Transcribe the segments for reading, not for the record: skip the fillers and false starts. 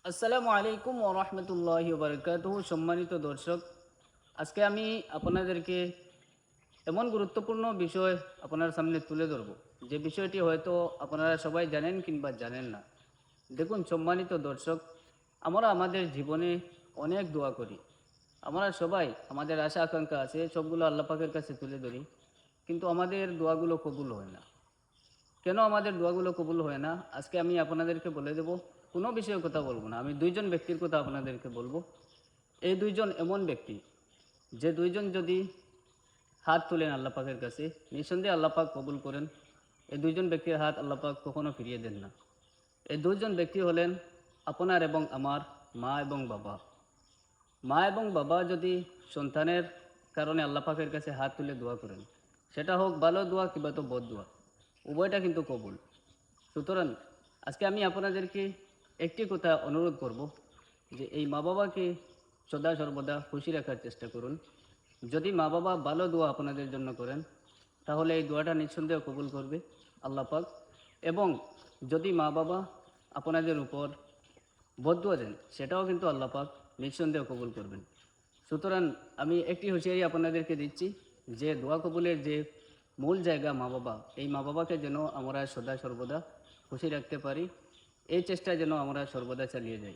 আসসালামু আলাইকুম ওয়া রাহমাতুল্লাহি ওয়া বারাকাতুহু। সম্মানিত দর্শক, আজকে আমি আপনাদেরকে এমন গুরুত্বপূর্ণ বিষয় আপনার সামনে তুলে ধরব, যে বিষয়টি হয়তো আপনারা সবাই জানেন কিংবা জানেন না। দেখুন সম্মানিত দর্শক, আমরা আমাদের জীবনে অনেক দোয়া করি। আমরা সবাই আমাদের আশা আকাঙ্ক্ষা আছে, সবগুলো আল্লাহ পাকের কাছে তুলে ধরি, কিন্তু আমাদের দোয়াগুলো কবুল হয় না। কেন আমাদের দোয়াগুলো কবুল হয় না, আজকে আমি আপনাদেরকে বলে দেব। কোনো বিষয়ে কথা বলবো না, আমি দুইজন ব্যক্তির কথা আপনাদেরকে বলবো। এই দুইজন এমন ব্যক্তি, যে দুইজন যদি হাত তুলেন আল্লাহ পাকের কাছে, নিঃসন্দেহে আল্লাহ পাক কবুল করেন। এই দুইজন ব্যক্তির হাত আল্লাহ পাক কখনো ফিরিয়ে দেন না। এই দুইজন ব্যক্তি হলেন আপনার এবং আমার মা এবং বাবা। মা এবং বাবা যদি সন্তানের কারণে আল্লাহ পাকের কাছে হাত তুলে দোয়া করেন, সেটা হোক ভালো দোয়া কিংবা তো বদ দোয়া, উভয়টা কিন্তু কবুল। সুতরাং আজকে আমি আপনাদেরকে একটি কথা অনুরোধ করব, যে এই মা বাবাকে সদা সর্বদা খুশি রাখার চেষ্টা করুন। যদি মা বাবা ভালো দোয়া আপনাদের জন্য করেন, তাহলে এই দোয়াটা নিঃসন্দেহে কবুল করবে আল্লাহ পাক। এবং যদি মা বাবা আপনাদের উপর বদদুয়া দেন, সেটাও কিন্তু আল্লাহ পাক নিঃসন্দেহে কবুল করবেন। সুতরাং আমি একটি হুঁশিয়ারি আপনাদেরকে দিচ্ছি, যে দোয়া কবুলের যে মূল জায়গা মা বাবা, এই মা বাবাকে যেন আমরা সদা সর্বদা খুশি রাখতে পারি, এই চেষ্টা যেন আমরা সর্বদা চালিয়ে যাই।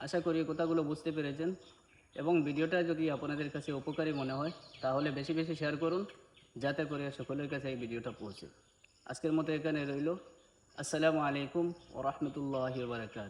আশা করি কথাগুলো বুঝতে পেরেছেন, এবং ভিডিওটা যদি আপনাদের কাছে উপকারী মনে হয়, তাহলে বেশি বেশি শেয়ার করুন, যাতে করে সকলের কাছে এই ভিডিওটা পৌঁছে। আজকের মতো এখানে রইল। আসসালামু আলাইকুম ওয়া রাহমাতুল্লাহি ওয়া বারাকাতুহু।